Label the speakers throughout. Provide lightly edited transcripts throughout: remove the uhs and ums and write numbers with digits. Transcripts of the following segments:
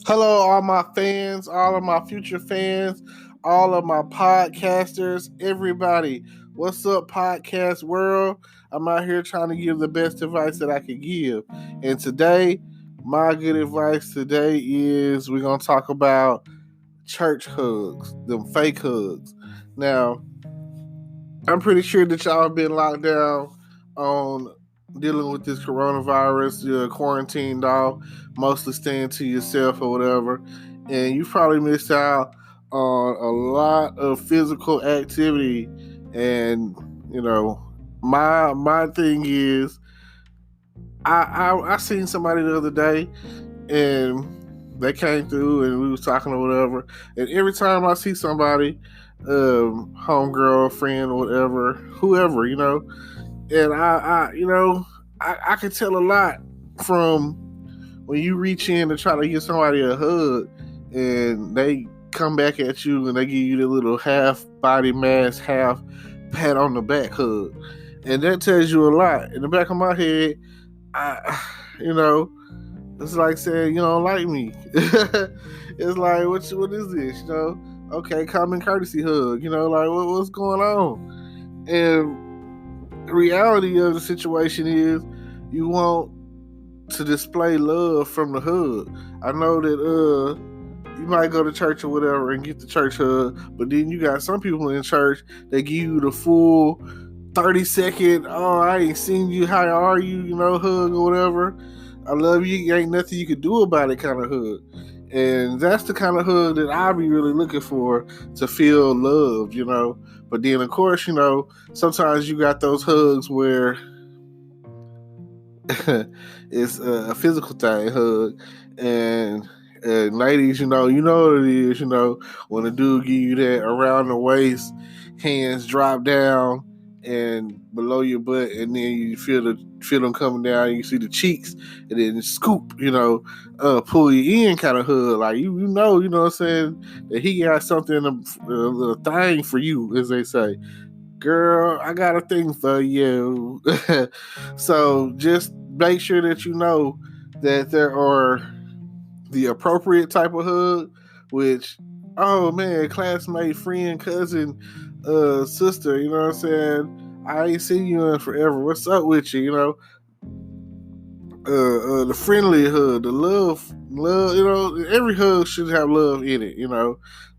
Speaker 1: Hello, all my fans, all of my future fans, all of my podcasters, everybody. What's up, podcast world? I'm out here trying to give the best advice that I can give. And today, my good advice today is we're going to talk about church hugs, them fake hugs. Now, I'm pretty sure that y'all have been locked down on dealing with this coronavirus. You're quarantined off, mostly staying to yourself or whatever. And you probably missed out on a lot of physical activity. And, my thing is I seen somebody the other day and they came through and we was talking or whatever. And every time I see somebody, homegirl, friend, or whatever, whoever, and I can tell a lot from when you reach in to try to give somebody a hug and they come back at you and they give you the little half body mass, half pat on the back hug. And that tells you a lot. In the back of my head, it's like saying you don't like me. It's like, what is this? Okay, common courtesy hug. What's going on? And the reality of the situation is you want to display love from the hug. I know that you might go to church or whatever and get the church hug, but then you got some people in church that give you the full 30-second, oh, I ain't seen you, how are you, hug or whatever. I love you, ain't nothing you can do about it kind of hug. And that's the kind of hug that I be really looking for to feel loved, But then, of course, sometimes you got those hugs where it's a physical thing hug. And ladies, you know what it is, when a dude give you that around the waist, hands drop down and below your butt, and then you feel them coming down, and you see the cheeks, and then scoop, pull you in kind of hug, like you know what I'm saying, that he got something, a little thing for you, as they say. Girl, I got a thing for you. So just make sure that you know that there are the appropriate type of hug, which, oh man, classmate, friend, cousin, sister, you know what I'm saying? I ain't seen you in forever. What's up with you? The friendly hug, the love, every hug should have love in it,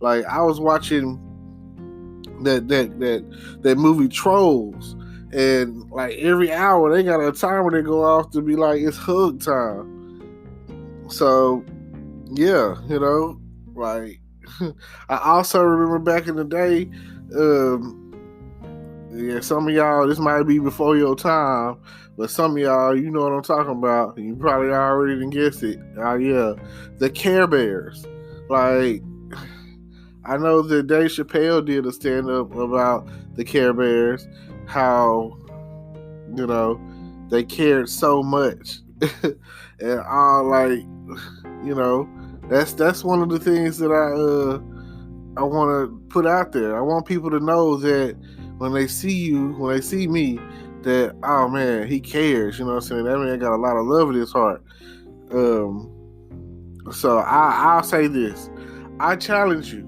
Speaker 1: Like I was watching that movie Trolls, and like every hour they got a timer they go off to be like, it's hug time. So yeah, like I also remember back in the day, some of y'all, this might be before your time, but some of y'all, you know what I'm talking about. You probably already didn't guess it. The Care Bears. Like, I know that Dave Chappelle did a stand-up about the Care Bears, how, they cared so much. And that's one of the things that I want to put out there. I want people to know that when they see me, that, oh man, he cares, you know what I'm saying? That man got a lot of love in his heart. So I'll say this. I challenge you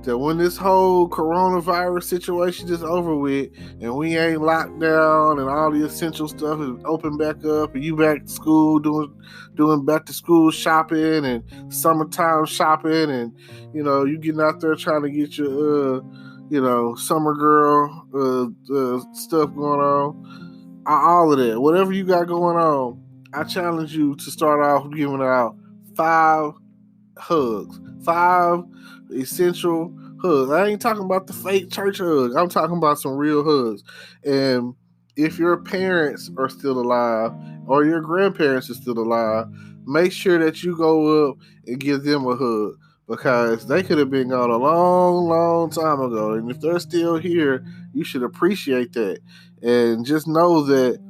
Speaker 1: that when this whole coronavirus situation is over with and we ain't locked down and all the essential stuff is open back up and you back to school doing back to school shopping and summertime shopping, and you getting out there trying to get your summer girl stuff going on, all of that, whatever you got going on, I challenge you to start off giving out 5 hugs, 5 essential hugs. I ain't talking about the fake church hug. I'm talking about some real hugs. And if your parents are still alive or your grandparents are still alive, make sure that you go up and give them a hug, because they could have been gone a long, long time ago. And if they're still here, you should appreciate that. And just know that,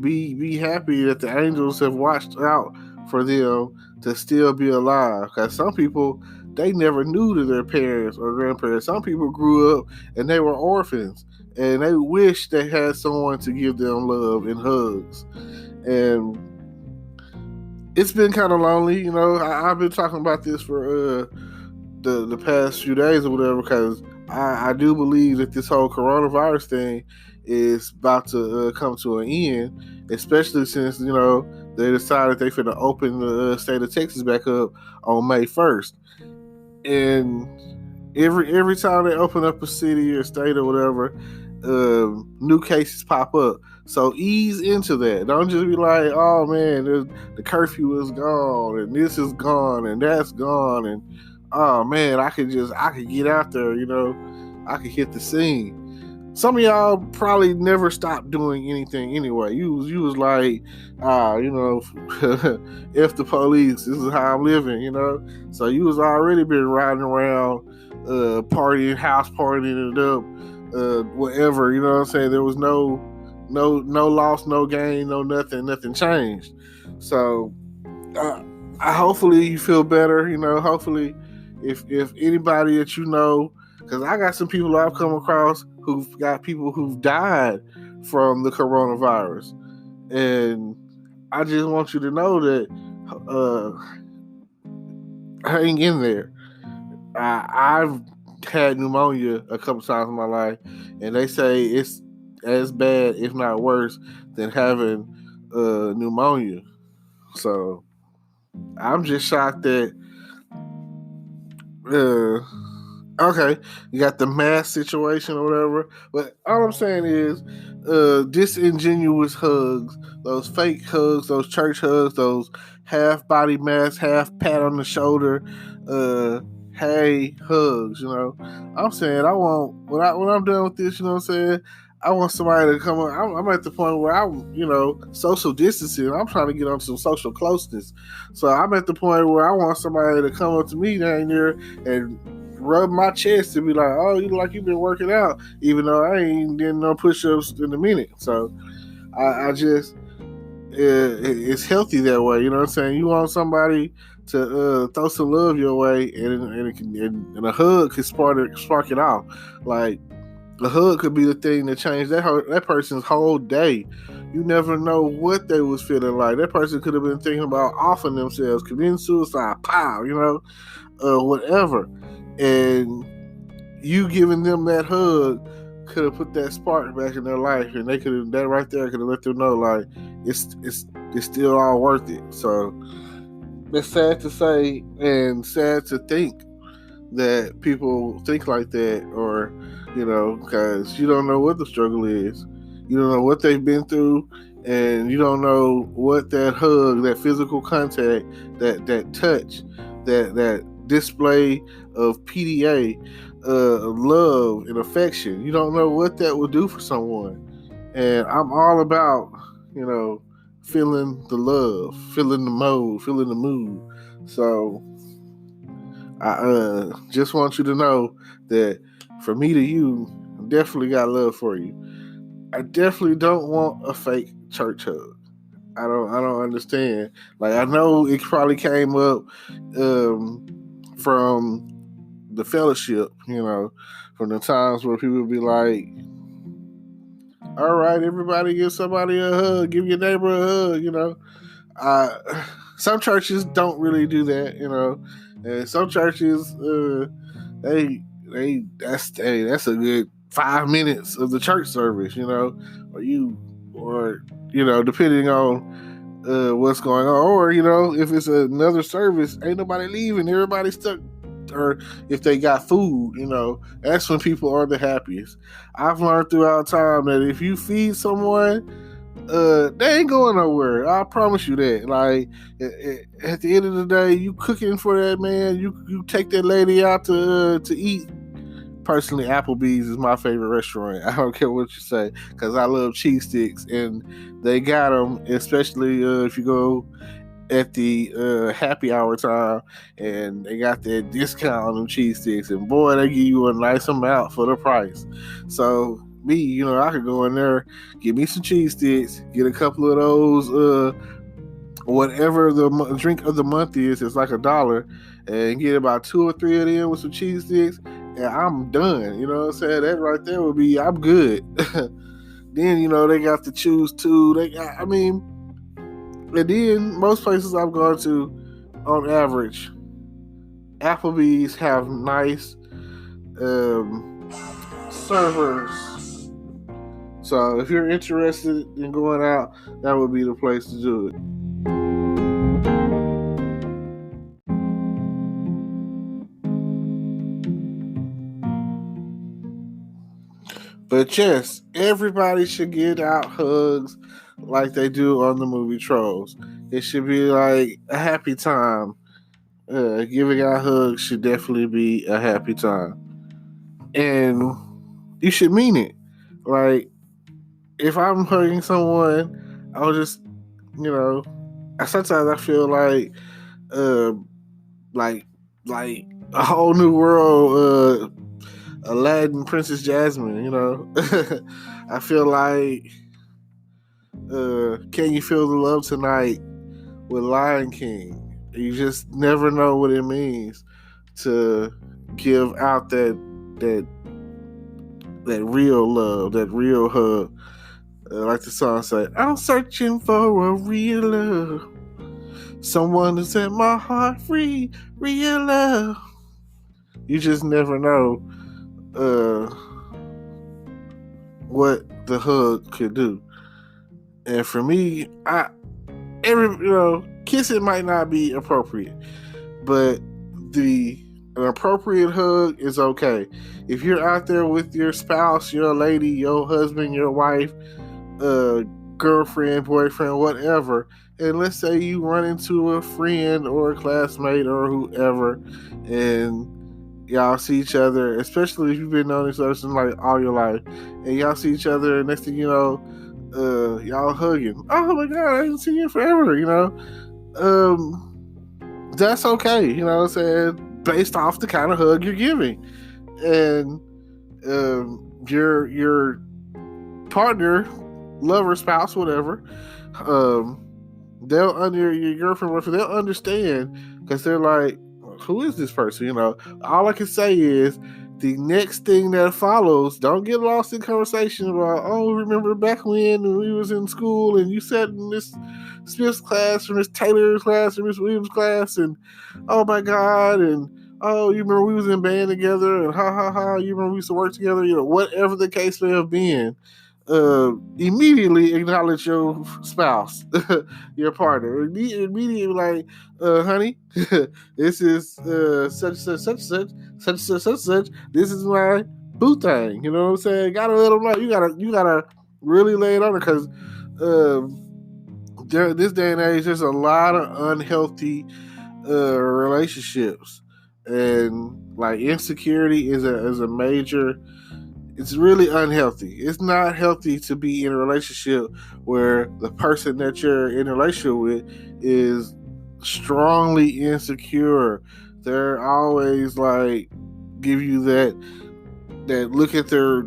Speaker 1: be happy that the angels have watched out for them to still be alive. Because some people, they never knew their parents or grandparents. Some people grew up and they were orphans, and they wish they had someone to give them love and hugs. And it's been kind of lonely. You know, I've been talking about this for the past few days or whatever, because I do believe that this whole coronavirus thing is about to come to an end, especially since, you know, they decided they finna open the state of Texas back up on May 1st. And every time they open up a city or state or whatever, new cases pop up. So ease into that. Don't just be like, oh man, the curfew is gone and this is gone and that's gone, and oh man, I could get out there, you know, I could hit the scene. Some of y'all probably never stopped doing anything anyway. You was like, you know, if the police, this is how I'm living, you know. So you was already been riding around, partying, house partying it up, whatever, you know what I'm saying. There was no loss, no gain, no nothing changed. So hopefully you feel better, you know. Hopefully, if anybody that you know, because I got some people I've come across who've got people who've died from the coronavirus, and I just want you to know that hang in there. I've had pneumonia a couple times in my life, and they say it's as bad, if not worse, than having pneumonia. So I'm just shocked that okay, you got the mask situation or whatever. But all I'm saying is, disingenuous hugs, those fake hugs, those church hugs, those half body masks, half pat on the shoulder, hey hugs. You know, I'm saying I want when I'm done with this. You know what I'm saying? I want somebody to come on. I'm at the point where I'm, you know, social distancing. I'm trying to get on some social closeness. So I'm at the point where I want somebody to come up to me down there and rub my chest and be like, oh, you look like you've been working out, even though I ain't doing no push-ups in a minute. So I just, it's healthy that way. You know what I'm saying? You want somebody to throw some love your way, and a hug could spark it off. Like, a hug could be the thing that changed that person's whole day. You never know what they was feeling like. That person could have been thinking about offing themselves, committing suicide, pow, you know, whatever. And you giving them that hug could have put that spark back in their life, and they could have, that right there could have let them know, like, it's still all worth it. So it's sad to say and sad to think that people think like that, or, you know, because you don't know what the struggle is. You don't know what they've been through, and you don't know what that hug, that physical contact, that touch, that display of PDA, love and affection. You don't know what that will do for someone. And I'm all about, you know, feeling the love, feeling the mode, feeling the mood. So I just want you to know that from me to you, I definitely got love for you. I definitely don't want a fake church hug. I don't understand. Like, I know it probably came up from the fellowship, you know, from the times where people would be like, all right, everybody give somebody a hug, give your neighbor a hug, you know. Some churches don't really do that, you know, and some churches, that's a good 5 minutes of the church service, you know, or you know, depending on what's going on, or, you know, if it's another service, ain't nobody leaving, everybody's stuck. Or if they got food, you know, that's when people are the happiest. I've learned throughout time that if you feed someone, they ain't going nowhere. I promise you that. Like, at the end of the day, you cooking for that man. You take that lady out to eat. Personally, Applebee's is my favorite restaurant. I don't care what you say, because I love cheese sticks, and they got them, especially if you go at the happy hour time, and they got that discount on them cheese sticks, and boy, they give you a nice amount for the price. So me, you know, I could go in there, get me some cheese sticks, get a couple of those whatever the drink of the month is, it's like $1, and get about 2 or 3 of them with some cheese sticks, and I'm done. You know what I'm saying? That right there would be, I'm good. Then, you know, they got the choose too. They got, I mean, And then most places I've gone to, on average, Applebee's have nice servers. So if you're interested in going out, that would be the place to do it. But yes, everybody should get out hugs like they do on the movie Trolls. It should be like a happy time. Giving out hugs should definitely be a happy time. And you should mean it. Like, if I'm hugging someone, I'll just, you know, sometimes I feel uh, like, like a whole new world, Aladdin, Princess Jasmine, you know. I feel like, Can You Feel the Love Tonight with Lion King. You just never know what it means to give out that real love, that real hug. Like the song say, I'm searching for a real love, someone to set my heart free, real love. You just never know what the hug could do. And for me, kissing might not be appropriate, but an appropriate hug is okay. If you're out there with your spouse, your lady, your husband, your wife, girlfriend, boyfriend, whatever, and let's say you run into a friend or a classmate or whoever, and y'all see each other, especially if you've been knowing each other since like all your life, and y'all see each other, and next thing you know, y'all hugging. Oh my God, I haven't seen you forever, you know. That's okay, you know what I'm saying, based off the kind of hug you're giving. And your partner, lover, spouse, whatever, your girlfriend, they'll understand, because they're like, who is this person? You know, all I can say is the next thing that follows, don't get lost in conversation about, oh, remember back when we was in school and you sat in Miss Smith's class or Miss Taylor's class or Miss Williams' class, and oh my God, and oh, you remember we was in band together, and ha ha ha, you remember we used to work together, you know, whatever the case may have been. Immediately acknowledge your spouse, your partner. Immediately like, honey, this is such such such such such such such such. This is my boo thing. You know what I'm saying? Gotta let them know. You gotta really lay it on her, because this day and age, there's a lot of unhealthy relationships, and like insecurity is a major. It's really unhealthy. It's not healthy to be in a relationship where the person that you're in a relationship with is strongly insecure. They're always like give you that look at their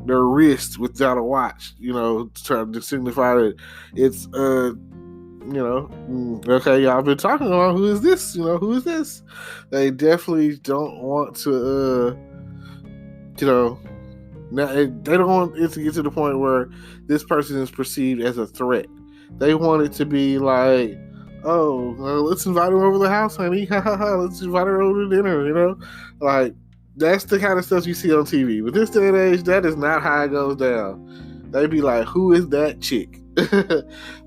Speaker 1: wrist without a watch, you know, trying to signify that it's okay, y'all been talking about who is this? You know, who is this? They definitely don't want to now, they don't want it to get to the point where this person is perceived as a threat. They want it to be like, oh, let's invite her over to the house, honey. Let's invite her over to dinner, you know? Like, that's the kind of stuff you see on TV. But this day and age, that is not how it goes down. They be like, who is that chick?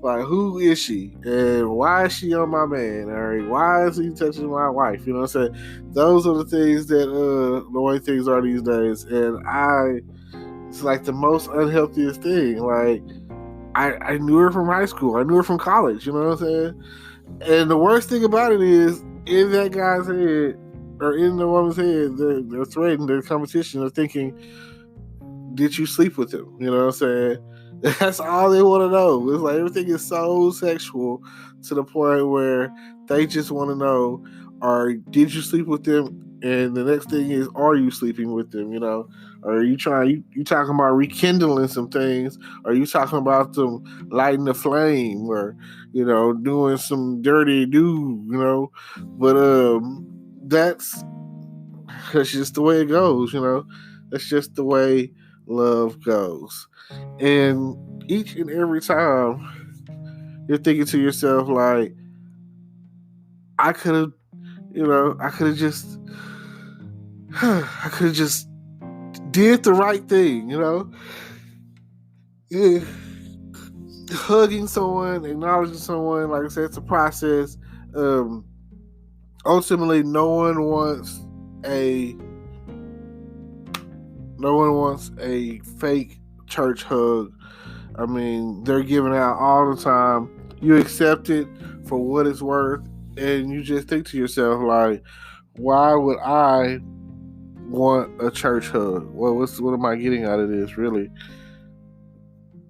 Speaker 1: Like, who is she? And why is she on my man? Or why is he touching my wife? You know what I'm saying? Those are the things that the way things are these days. And it's like the most unhealthiest thing. Like, I knew her from high school. I knew her from college. You know what I'm saying? And the worst thing about it is, in that guy's head, or in the woman's head, they're threatening their competition. They're thinking, did you sleep with him? You know what I'm saying? That's all they want to know. It's like everything is so sexual to the point where they just want to know, or did you sleep with them? And the next thing is, are you sleeping with them? You know, or are you talking about rekindling some things? Or are you talking about them lighting the flame, or, you know, doing some dirty do, you know? But that's just the way it goes, you know. That's just the way love goes. And each and every time you're thinking to yourself like, I could have, I could have just, I could have just did the right thing, Yeah. Hugging someone, acknowledging someone, like I said, it's a process. Ultimately, no one wants a fake church hug. I mean, they're giving out all the time. You accept it for what it's worth, and you just think to yourself, like, why would I want a church hug? Well, what am I getting out of this, really?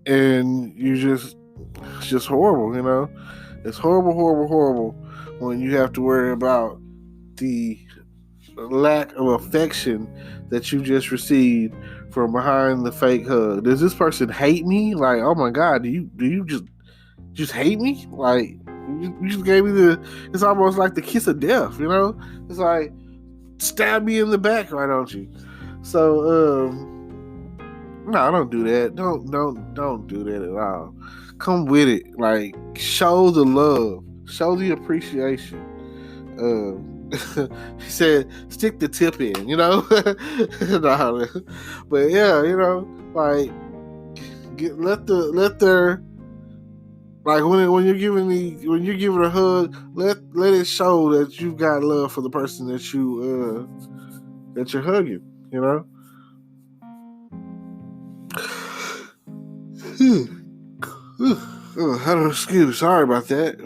Speaker 1: And it's just horrible, It's horrible when you have to worry about the lack of affection that you just received from behind the fake hug. Does this person hate me? Like, oh my God, do you just hate me? Like, you just gave me it's almost like the kiss of death, It's like, stab me in the back, why don't you? So, no, don't do that. Don't do that at all. Come with it. Like, show the love. Show the appreciation. He said, stick the tip in, No, but yeah, like, let their, like, when you're giving a hug, let it show that you've got love for the person that you're hugging, Excuse me, sorry about that.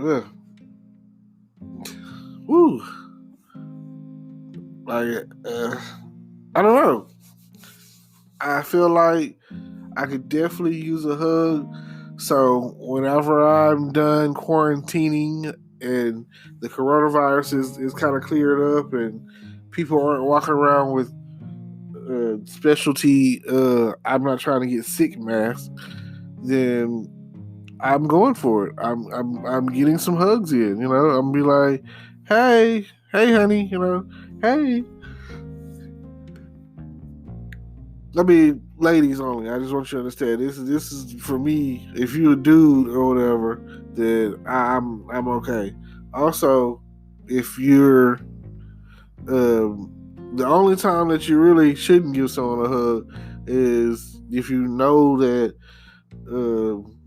Speaker 1: Woo. Like, I don't know. I feel like I could definitely use a hug. So whenever I'm done quarantining and the coronavirus is kind of cleared up and people aren't walking around with specialty I'm not trying to get sick masks, then I'm going for it. I'm getting some hugs in, I'm be like, hey honey, hey. I mean, ladies only. I just want you to understand this is for me. If you're a dude or whatever, then I'm okay. Also, if you're the only time that you really shouldn't give someone a hug is if you know that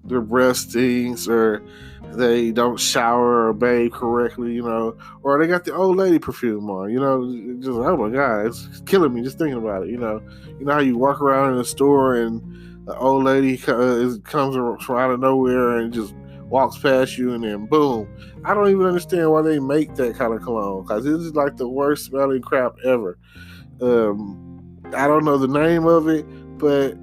Speaker 1: their breath stinks or they don't shower or bathe correctly, or they got the old lady perfume on, just, oh my God, it's killing me just thinking about it, You know how you walk around in a store and the old lady comes from out of nowhere and just walks past you and then boom. I don't even understand why they make that kind of cologne, because this is like the worst smelling crap ever. I don't know the name of it, but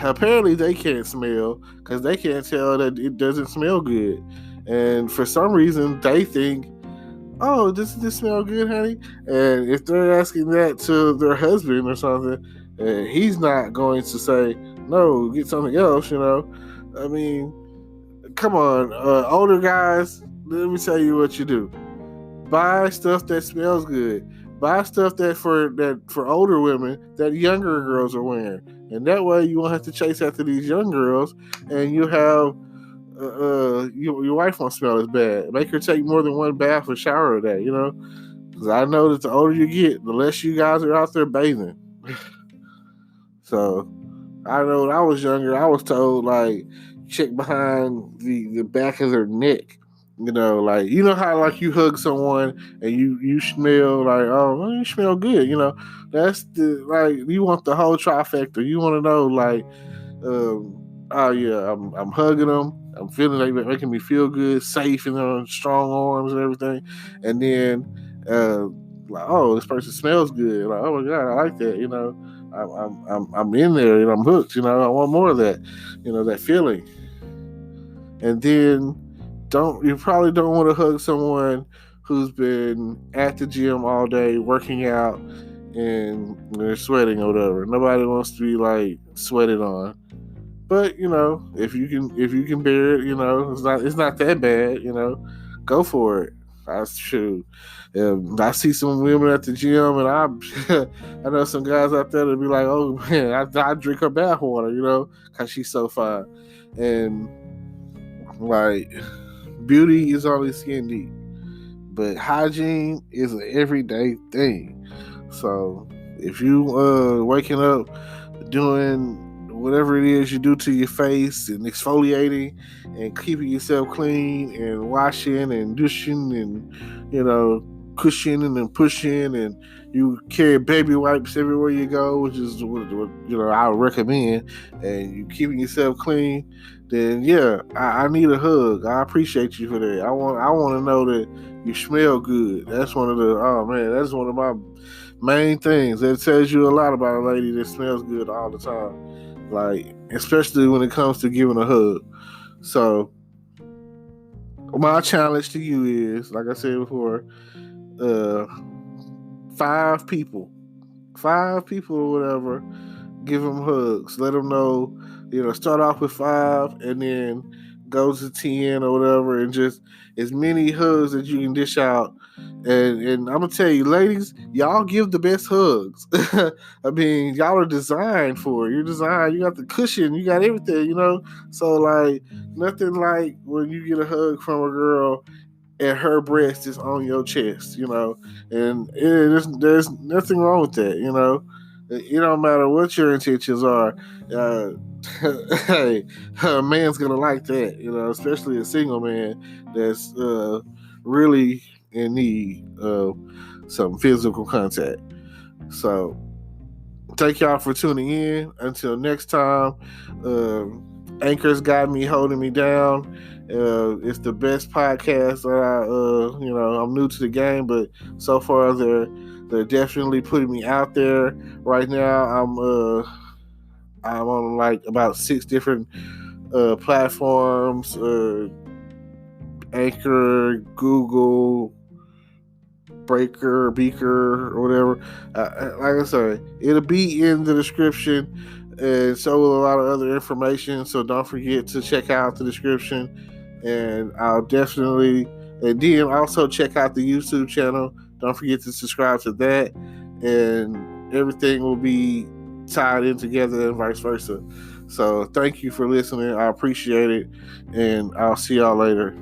Speaker 1: apparently they can't smell because they can't tell that it doesn't smell good. And for some reason they think, oh, does this smell good, honey? And if they're asking that to their husband or something, he's not going to say, no, get something else, I mean, come on, older guys, let me tell you what you do. Buy stuff that smells good. Buy stuff that for older women that younger girls are wearing. And that way you won't have to chase after these young girls, and you have your wife won't smell as bad. Make her take more than one bath or shower a day, because I know that the older you get, the less you guys are out there bathing. So I know when I was younger, I was told, like, check behind the back of their neck. Like, how, like, you hug someone and you smell like, oh, well, you smell good, that's like, you want the whole trifecta. You want to know, like, oh yeah, I'm hugging them, I'm feeling like they're making me feel good, safe, and strong arms and everything, and then like, oh, this person smells good, like, oh my God, I like that, I'm in there and I'm hooked, I want more of that, that feeling. And then you probably don't want to hug someone who's been at the gym all day working out and they're sweating or whatever. Nobody wants to be like sweated on. But if you can bear it, it's not that bad, go for it. That's true. I see some women at the gym, and I know some guys out there that be like, oh man, I drink her bath water, because she's so fine. And Like, beauty is only skin deep, but hygiene is an everyday thing. So if you waking up doing whatever it is you do to your face and exfoliating and keeping yourself clean and washing and douching and cushioning and pushing, and you carry baby wipes everywhere you go, which is what I would recommend, and you keeping yourself clean, then yeah, I need a hug. I appreciate you for that. I want to know that you smell good. That's one of that's one of my main things. That tells you a lot about a lady that smells good all the time. Like, especially when it comes to giving a hug. So my challenge to you is, like I said before, 5 people or whatever, give them hugs. Let them know, start off with 5 and then go to 10 or whatever, and just as many hugs that you can dish out. And I'm gonna tell you, ladies, y'all give the best hugs. I mean, y'all are designed for it. You're designed. You got the cushion. You got everything. So like nothing like when you get a hug from a girl and her breast is on your chest, and there's nothing wrong with that, It don't matter what your intentions are. Hey, a man's gonna like that, especially a single man that's really in need of some physical contact. So, thank y'all for tuning in. Until next time, Anchor's got me holding me down. It's the best podcast that I'm new to the game, but so far they're definitely putting me out there. Right now, I'm on like about 6 different platforms: Anchor, Google, Beaker, or whatever. Like I said, it'll be in the description, and so will a lot of other information. So don't forget to check out the description, and I'll definitely, and then also check out the YouTube channel. Don't forget to subscribe to that, and everything will be tied in together and vice versa. So thank you for listening. I appreciate it, and I'll see y'all later.